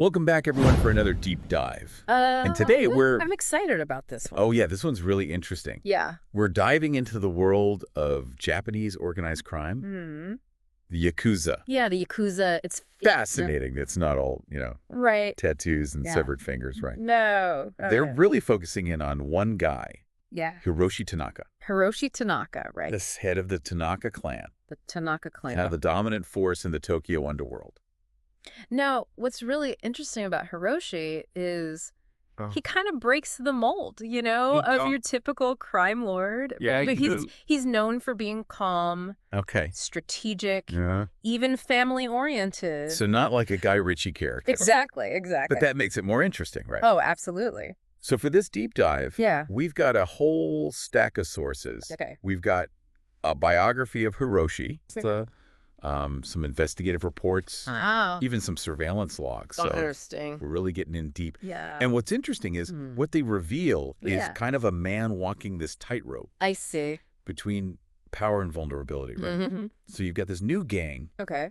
Welcome back, everyone, for another deep dive. And today I'm excited about this one. Oh, yeah, this one's really interesting. Yeah. We're diving into the world of Japanese organized crime, the Yakuza. Yeah, the Yakuza. It's Fascinating. It's not all, right. tattoos and severed fingers, right? No. They're really focusing in on one guy, Yeah. Hiroshi Tanaka. Hiroshi Tanaka, right? The head of the Tanaka clan. The Tanaka clan. Kind of the dominant force in the Tokyo underworld. Now, what's really interesting about Hiroshi is he kind of breaks the mold, of your typical crime lord. Yeah, but he's known for being calm, strategic, even family-oriented. So not like a Guy Ritchie character. Exactly. But that makes it more interesting, right? Oh, absolutely. So for this deep dive, we've got a whole stack of sources. Okay. We've got a biography of Hiroshi, some investigative reports, even some surveillance logs. So interesting. we're really getting in deep. Yeah. And what's interesting is what they reveal is kind of a man walking this tightrope. I see. Between power and vulnerability, right? So you've got this new gang. Okay.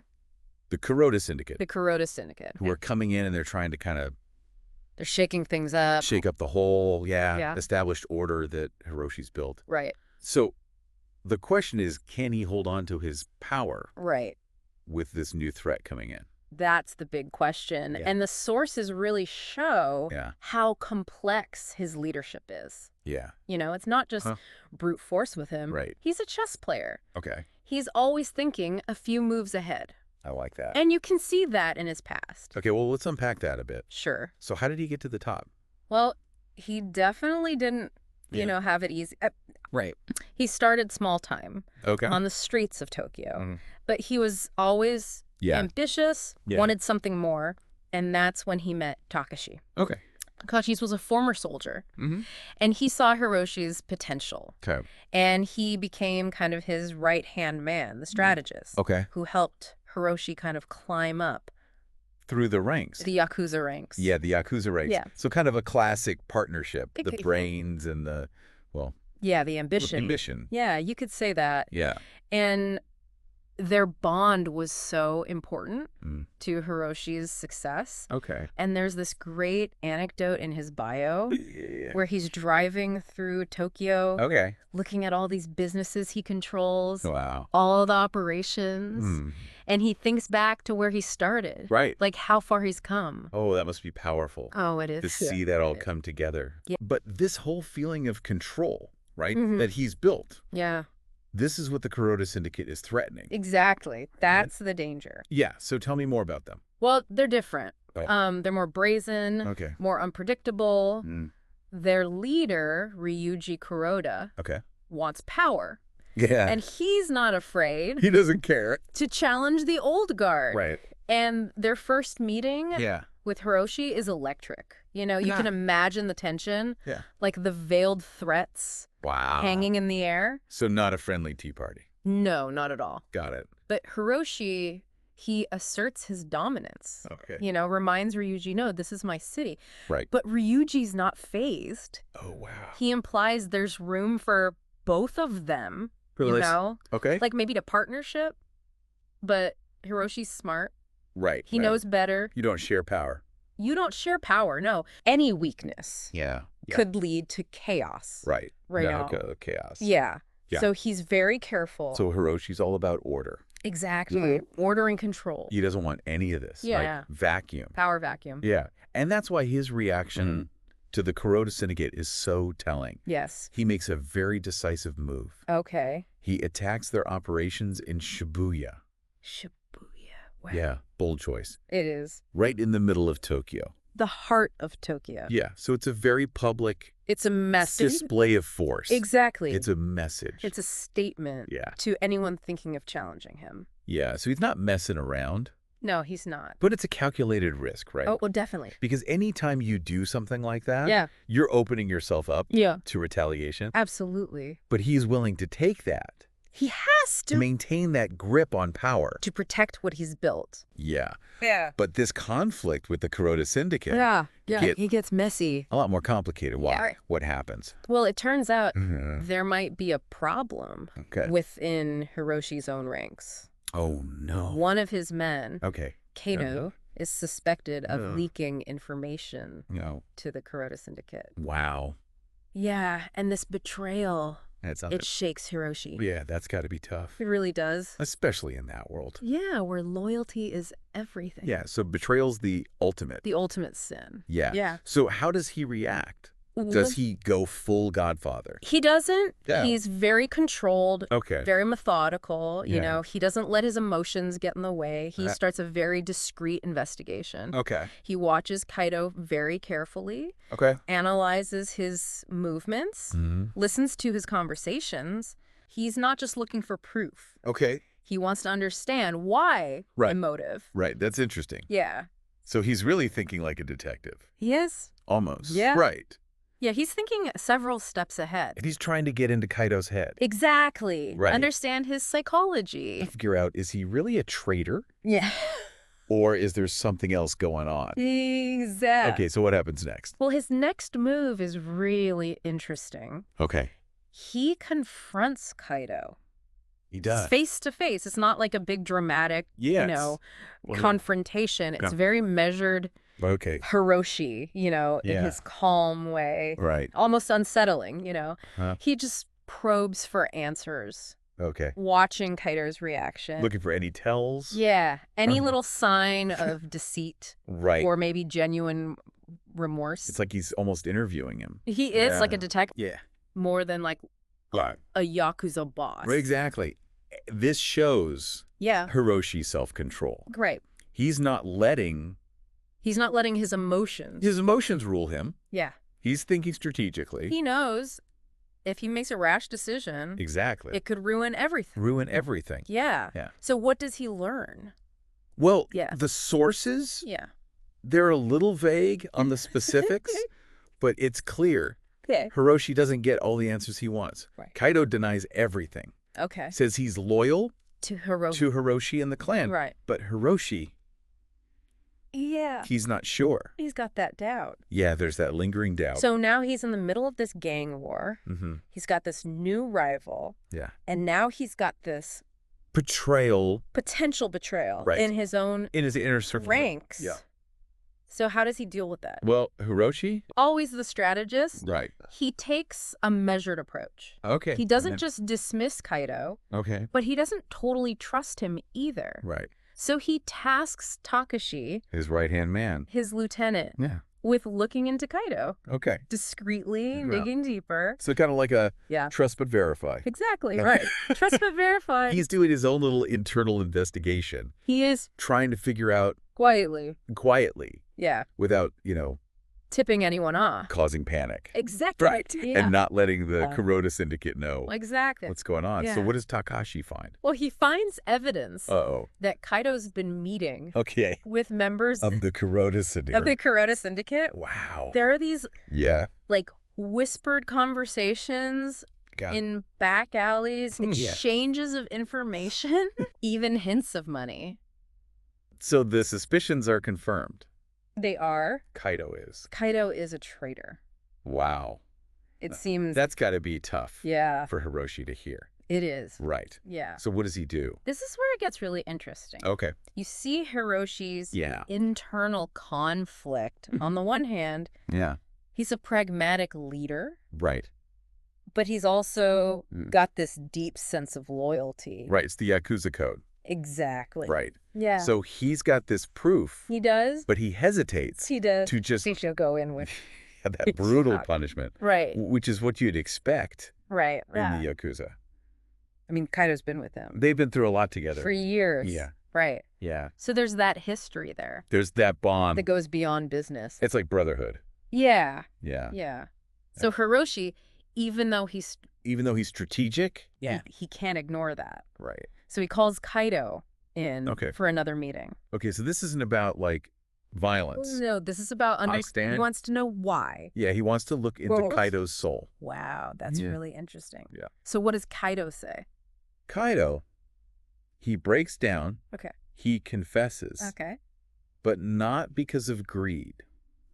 The Kuroda Syndicate. The Kuroda Syndicate. Who are coming in and they're trying to kind of they're shaking things up. Shake up the whole, established order that Hiroshi's built. Right. So the question is, can he hold on to his power? Right. With this new threat coming in? That's the big question. Yeah. And the sources really show how complex his leadership is. Yeah. It's not just brute force with him. Right. He's a chess player. Okay. He's always thinking a few moves ahead. I like that. And you can see that in his past. Okay, well, let's unpack that a bit. Sure. So how did he get to the top? Well, he definitely didn't, have it easy. Right. He started small time on the streets of Tokyo. But he was always ambitious, wanted something more, and that's when he met Takashi. Okay. Takashi was a former soldier, and he saw Hiroshi's potential. Okay. And he became kind of his right-hand man, the strategist, who helped Hiroshi kind of climb up. Through the ranks. The Yakuza ranks. Yeah, the Yakuza ranks. Yeah. So kind of a classic partnership, the brains and the, the ambition. Ambition. Yeah, you could say that. Yeah. And their bond was so important to Hiroshi's success. Okay. And there's this great anecdote in his bio where he's driving through Tokyo, looking at all these businesses he controls, all the operations, and he thinks back to where he started. Right. Like how far he's come. Oh, that must be powerful. Oh, it is. To see that all come together. Yeah. But this whole feeling of control, right, that he's built. Yeah. This is what the Kuroda Syndicate is threatening. Exactly. That's the danger. Yeah. So tell me more about them. Well, they're different. They're more brazen, more unpredictable. Their leader, Ryuji Kuroda, wants power. Yeah. And he's not afraid. He doesn't care. To challenge the old guard. Right. And their first meeting with Hiroshi is electric. You can imagine the tension. Yeah. Like the veiled threats. Wow. Hanging in the air. So not a friendly tea party. No, not at all. Got it. But Hiroshi, he asserts his dominance. Okay. Reminds Ryuji, no, this is my city. Right. But Ryuji's not fazed. Oh, wow. He implies there's room for both of them, Okay. Like maybe to partnership, but Hiroshi's smart. Right. He knows better. You don't share power. You don't share power, no. Any weakness could lead to chaos. Right. Now. Chaos. Yeah. So he's very careful. So Hiroshi's all about order. Exactly. Order and control. He doesn't want any of this. Yeah. Like vacuum. Power vacuum. Yeah. And that's why his reaction to the Kuroda Syndicate is so telling. Yes. He makes a very decisive move. Okay. He attacks their operations in Shibuya. Shibuya. Wow. Yeah. Bold choice. It is. Right in the middle of Tokyo. The heart of Tokyo. Yeah. So it's a very public. It's a message. Display of force. Exactly. It's a message. It's a statement to anyone thinking of challenging him. Yeah. So he's not messing around. No, he's not. But it's a calculated risk, right? Oh, well, definitely. Because anytime you do something like that, you're opening yourself up to retaliation. Absolutely. But he's willing to take that. He has to maintain that grip on power. To protect what he's built. Yeah. Yeah. But this conflict with the Kuroda Syndicate. He gets messy. A lot more complicated. Why? Yeah. What happens? Well, it turns out there might be a problem within Hiroshi's own ranks. Oh, no. One of his men, Kato, is suspected of leaking information to the Kuroda Syndicate. Wow. Yeah, and this betrayal, it shakes Hiroshi. Yeah, that's got to be tough. It really does. Especially in that world. Yeah, where loyalty is everything. Yeah, so betrayal's the ultimate. The ultimate sin. Yeah. Yeah. So how does he react? Does he go full Godfather? He doesn't. Yeah. He's very controlled, okay, very methodical. You know, he doesn't let his emotions get in the way. He starts a very discreet investigation. Okay. He watches Kaido very carefully. Okay. Analyzes his movements, listens to his conversations. He's not just looking for proof. Okay. He wants to understand why the motive. Right. That's interesting. Yeah. So he's really thinking like a detective. He is. Almost. Yeah. Right. Yeah, he's thinking several steps ahead. And he's trying to get into Kaido's head. Exactly. Right. Understand his psychology. Figure out, is he really a traitor? Yeah. Or is there something else going on? Exactly. Okay, so what happens next? Well, his next move is really interesting. Okay. He confronts Kaido. He does. Face to face. It's not like a big dramatic, confrontation. It's very measured. Okay. Hiroshi, in his calm way. Right. Almost unsettling, He just probes for answers. Okay. Watching Kaido's reaction. Looking for any tells? Yeah. Any little sign of deceit. Right. Or maybe genuine remorse. It's like he's almost interviewing him. He is like a detective. Yeah. More than like a Yakuza boss. Right, exactly. This shows Hiroshi's self-control. Great. He's not letting his emotions. His emotions rule him. Yeah. He's thinking strategically. He knows if he makes a rash decision, exactly, it could ruin everything. Ruin everything. Yeah. Yeah. So what does he learn? Well, the sources, they're a little vague on the specifics, but it's clear. Okay. Hiroshi doesn't get all the answers he wants. Right. Kaido denies everything. Okay. Says he's loyal to Hiroshi. To Hiroshi and the clan. Right. But Hiroshi, he's not sure. He's got that doubt. Yeah, there's that lingering doubt. So now he's in the middle of this gang war. He's got this new rival. Yeah. And now he's got this potential betrayal in his inner circle ranks. Yeah. So how does he deal with that? Well, Hiroshi? Always the strategist. Right. He takes a measured approach. Okay. He doesn't just dismiss Kaido. Okay. But he doesn't totally trust him either. Right. So he tasks Takashi, his right-hand man, his lieutenant, with looking into Kaido. Okay. Discreetly, digging deeper. So kind of like a trust but verify. Exactly, right. Trust but verify. He's doing his own little internal investigation. He is. Trying to figure out. Quietly. Yeah. Without, tipping anyone off. Causing panic. Exactly. Right. Yeah. And not letting the Kuroda Syndicate know what's going on. Yeah. So what does Takashi find? Well, he finds evidence that Kaido's been meeting with members of the Kuroda Syndicate. Wow. There are these like whispered conversations in back alleys, exchanges of information, even hints of money. So the suspicions are confirmed. They are. Kaido is. Kaido is a traitor. Wow. It seems. That's got to be tough. Yeah. For Hiroshi to hear. It is. Right. Yeah. So what does he do? This is where it gets really interesting. Okay. You see Hiroshi's internal conflict. On the one hand, he's a pragmatic leader. Right. But he's also got this deep sense of loyalty. Right. It's the Yakuza code. Exactly. Right. Yeah. So he's got this proof. He does. But he hesitates. He does. To just. He should go in with. That brutal punishment. Right. Which is what you'd expect. Right. In the Yakuza. I mean, Kaido's been with him. They've been through a lot together. For years. Yeah. Right. Yeah. So there's that history there. There's that bond. That goes beyond business. It's like brotherhood. Yeah. Yeah. Yeah. So Hiroshi, even though he's strategic, he can't ignore that. Right. So he calls Kaido in for another meeting. Okay, so this isn't about like violence. No, this is about understanding. He wants to know why. Yeah, he wants to look into Kaido's soul. Wow, that's really interesting. Yeah. So what does Kaido say? Kaido, he breaks down. Okay. He confesses. Okay. But not because of greed.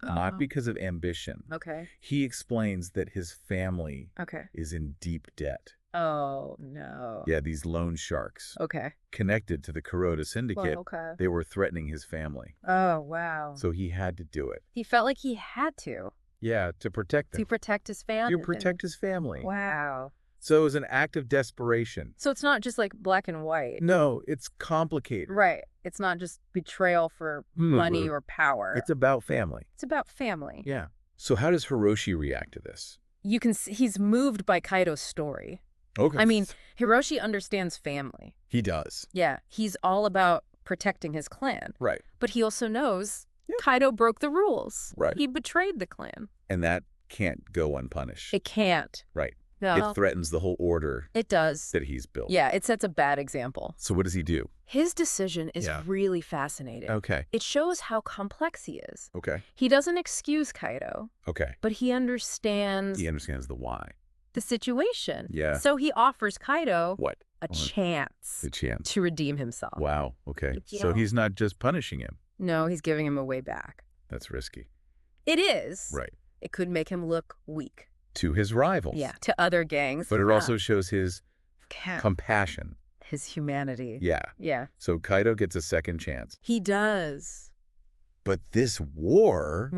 Not because of ambition. Okay. He explains that his family is in deep debt. Oh, no. Yeah, these loan sharks. Okay. Connected to the Kuroda syndicate. Well, okay. They were threatening his family. Oh, wow. So he had to do it. He felt like he had to. Yeah, to protect them. To protect his family. To protect his family. Wow. So it was an act of desperation. So it's not just like black and white. No, it's complicated. Right. It's not just betrayal for money or power. It's about family. It's about family. Yeah. So how does Hiroshi react to this? You can see he's moved by Kaido's story. Okay. I mean, Hiroshi understands family. He does. Yeah. He's all about protecting his clan. Right. But he also knows Kaido broke the rules. Right. He betrayed the clan. And that can't go unpunished. It can't. Right. No. It threatens the whole order. It does. That he's built. Yeah, it sets a bad example. So what does he do? His decision is really fascinating. Okay. It shows how complex he is. Okay. He doesn't excuse Kaido. Okay. But he understands... He understands the why. The situation. Yeah. So he offers Kaido... What? A chance. A chance. To redeem himself. Wow. Okay. So he's not just punishing him. No, he's giving him a way back. That's risky. It is. Right. It could make him look weak. To his rivals. Yeah, to other gangs. But it also shows his compassion. His humanity. Yeah. Yeah. So Kaido gets a second chance. He does. But this war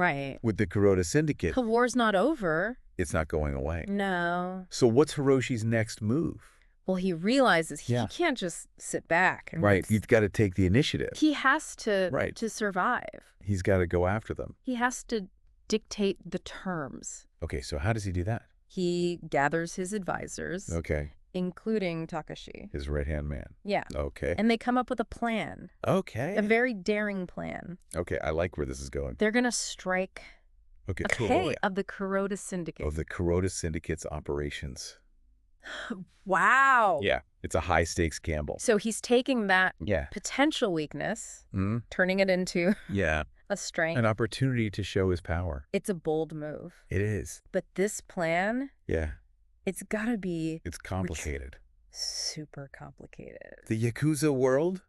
with the Kuroda syndicate... The war's not over. It's not going away. No. So what's Hiroshi's next move? Well, he realizes he can't just sit back. Right. He's got to take the initiative. He has to survive. He's got to go after them. He has to dictate the terms. Okay, so how does he do that? He gathers his advisors. Okay. Including Takashi. His right-hand man. Yeah. Okay. And they come up with a plan. Okay. A very daring plan. Okay, I like where this is going. They're going to strike of the Kuroda syndicate. Of the Kuroda syndicate's operations. Wow. Yeah, it's a high-stakes gamble. So he's taking that potential weakness, turning it into a strength. An opportunity to show his power. It's a bold move. It is. But this plan, it's got to be... It's complicated. Super complicated. The Yakuza world?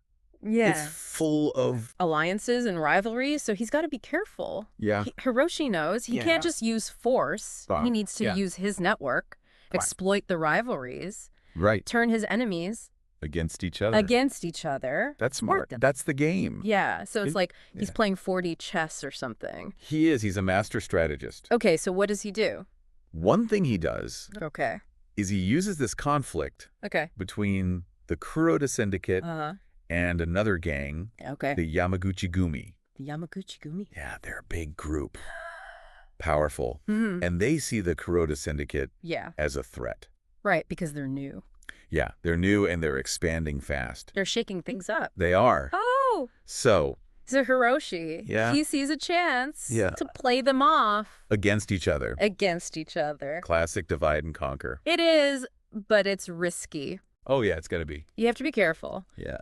Yeah. It's full of... alliances and rivalries, so he's got to be careful. Yeah. Hiroshi knows he can't just use force. He needs to use his network. Exploit the rivalries. Right. Turn his enemies. Against each other. That's smart. That's the game. Yeah. So it's like he's playing 4D chess or something. He is. He's a master strategist. Okay, so what does he do? One thing he does is he uses this conflict between the Kuroda syndicate and another gang, the Yamaguchi Gumi. The Yamaguchi Gumi? Yeah, they're a big group. Powerful. And they see the Kuroda syndicate as a threat. Right, because they're new. Yeah, they're new and they're expanding fast. They're shaking things up. They are. Oh! So Hiroshi, he sees a chance to play them off. Against each other. Against each other. Classic divide and conquer. It is, but it's risky. Oh, yeah, it's got to be. You have to be careful. Yeah.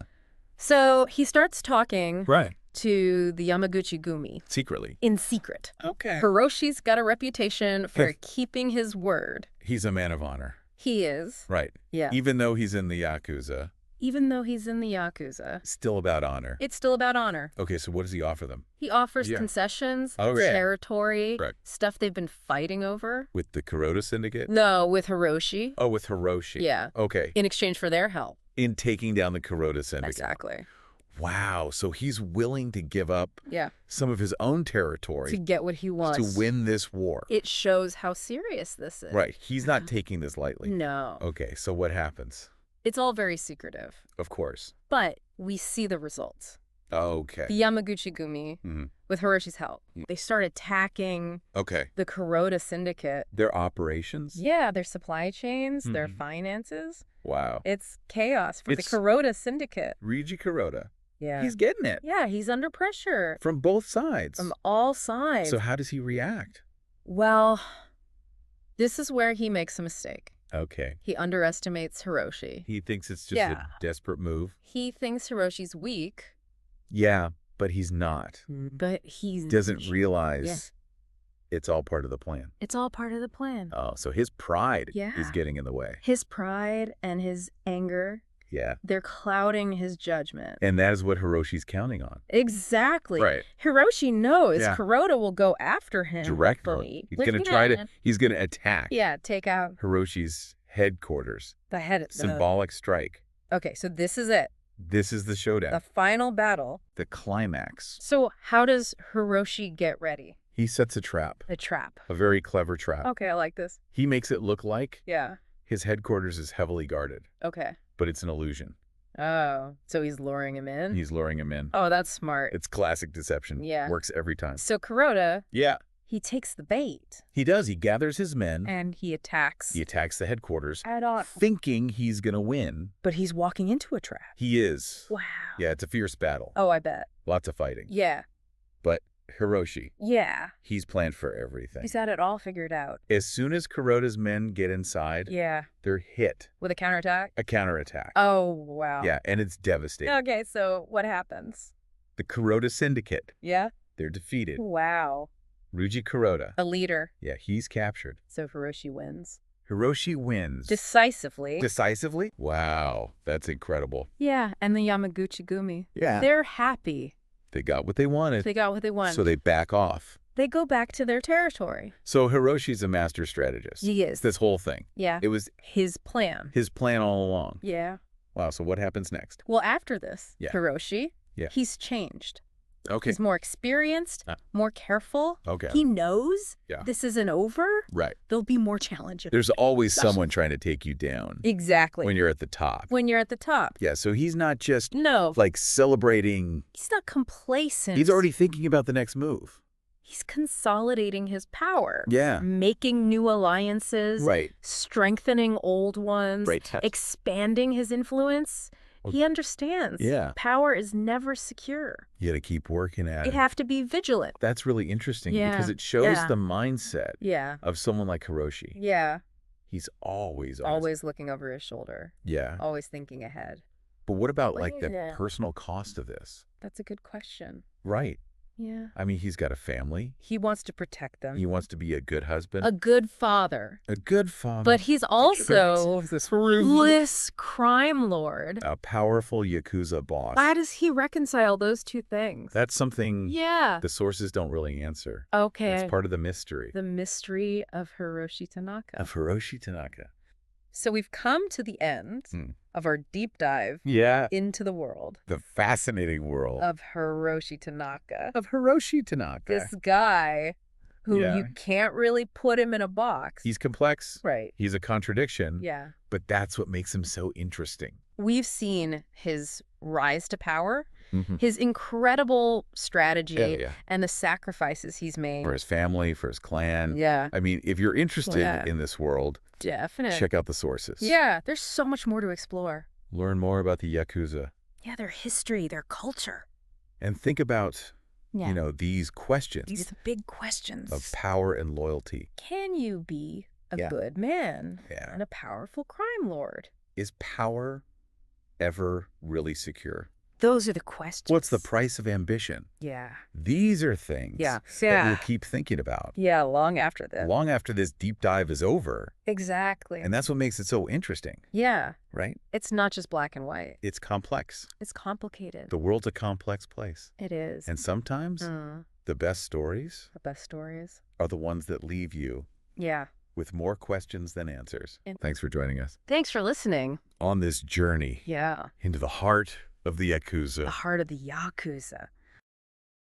So he starts talking to the Yamaguchi Gumi. Secretly. In secret. Okay. Hiroshi's got a reputation for keeping his word. He's a man of honor. He is. Right. Yeah. Even though he's in the Yakuza. Even though he's in the Yakuza. Still about honor. It's still about honor. Okay, so what does he offer them? He offers concessions, territory, stuff they've been fighting over. With the Kuroda syndicate? No, with Hiroshi. Oh, with Hiroshi. Yeah. Okay. In exchange for their help. In taking down the Kuroda syndicate. Exactly. Wow, so he's willing to give up some of his own territory. To get what he wants. To win this war. It shows how serious this is. Right, he's not taking this lightly. No. Okay, so what happens? It's all very secretive. Of course. But we see the results. Okay. The Yamaguchi Gumi, with Hiroshi's help, they start attacking the Kuroda syndicate. Their operations? Yeah, their supply chains, their finances. Wow. It's chaos for the Kuroda syndicate. Ryuji Kuroda. Yeah. He's getting it. Yeah, he's under pressure. From both sides. From all sides. So how does he react? Well, this is where he makes a mistake. Okay. He underestimates Hiroshi. He thinks it's just a desperate move. He thinks Hiroshi's weak. Yeah, but he's not. But he doesn't realize it's all part of the plan. It's all part of the plan. Oh, so his pride is getting in the way. His pride and his anger. Yeah. They're clouding his judgment. And that is what Hiroshi's counting on. Exactly. Right. Hiroshi knows Kuroda will go after him. Directly. He's going to try to, he's going to attack. Yeah, take out Hiroshi's Headquarters. The head. Symbolic strike. Okay, so this is it. This is the showdown. The final battle. The climax. So how does Hiroshi get ready? He sets a trap. A trap. A very clever trap. Okay, I like this. He makes it look like yeah, his headquarters is heavily guarded. Okay. But it's an illusion. Oh, so he's luring him in? He's luring him in. Oh, that's smart. It's classic deception. Yeah. Works every time. So Kuroda, yeah, he takes the bait. he does. He gathers his men. And he attacks. He attacks the headquarters, Head-on. thinking he's going to win. But he's walking into a trap. He is. Wow. Yeah, it's a fierce battle. Oh, I bet. Lots of fighting. Yeah. But Hiroshi, Yeah. he's planned for everything. He's had it all figured out. As soon as Kuroda's men get inside, Yeah. they're hit. With a counterattack? A counterattack. Oh, wow. Yeah, and it's devastating. Okay, so what happens? The Kuroda Syndicate, Yeah? they're defeated. Wow. Ryuji Kuroda, A leader. yeah, he's captured. So Hiroshi wins. Hiroshi wins. Decisively. Decisively? Wow, that's incredible. Yeah, and the Yamaguchi-gumi. Yeah. They're happy. They got what they wanted. They got what they wanted. So they back off. They go back to their territory. So Hiroshi's a master strategist. He is. It's this whole thing. Yeah. It was his plan. his plan all along. Yeah. Wow, so what happens next? Well, after this, Yeah. Hiroshi, Yeah. he's changed. Okay. He's more experienced, more careful. Okay. He knows Yeah. this isn't over. Right. There'll be more challenges. There's always someone trying to take you down. Exactly. When you're at the top. When you're at the top. Yeah, so he's not just No. like celebrating. He's not complacent. He's already thinking about the next move. He's consolidating his power. Yeah. Making new alliances. Right. Strengthening old ones. Right. Expanding his influence. He understands. Yeah. Power is never secure. You got to keep working at it. You have to be vigilant. That's really interesting Yeah. because it shows Yeah. the mindset Yeah. of someone like Hiroshi. Yeah. He's always Looking over his shoulder. Yeah. Always thinking ahead. But what about like the Yeah. personal cost of this? That's a good question. Right. Yeah. I mean, he's got a family. He wants to protect them. He wants to be a good husband. A good father. A good father. But he's also this crime lord. a powerful Yakuza boss. How does he reconcile those two things? That's something Yeah. the sources don't really answer. Okay. It's part of the mystery. The mystery of Hiroshi Tanaka. Of Hiroshi Tanaka. So we've come to the end of our deep dive into the world. The fascinating world. Of Hiroshi Tanaka. Of Hiroshi Tanaka. This guy who you can't really put him in a box. He's complex. Right. He's a contradiction. Yeah. But that's what makes him so interesting. We've seen his rise to power, his incredible strategy, and the sacrifices he's made. For his family, for his clan. Yeah. I mean, if you're interested in this world, definitely check out the sources. Yeah, there's so much more to explore. Learn more about the Yakuza. Yeah, their history, their culture. And think about, you know, these questions. These big questions. Of power and loyalty. Can you be a good man and a powerful crime lord? Is power ever really secure? Those are the questions. What's the price of ambition? Yeah. These are things that we'll keep thinking about. Yeah, long after this. Long after this deep dive is over. Exactly. And that's what makes it so interesting. Yeah. Right? It's not just black and white. It's complex. It's complicated. The world's a complex place. It is. And sometimes the best stories are the ones that leave you with more questions than answers. Thanks for joining us. Thanks for listening. On this journey into the heart of the Yakuza. The heart of the Yakuza.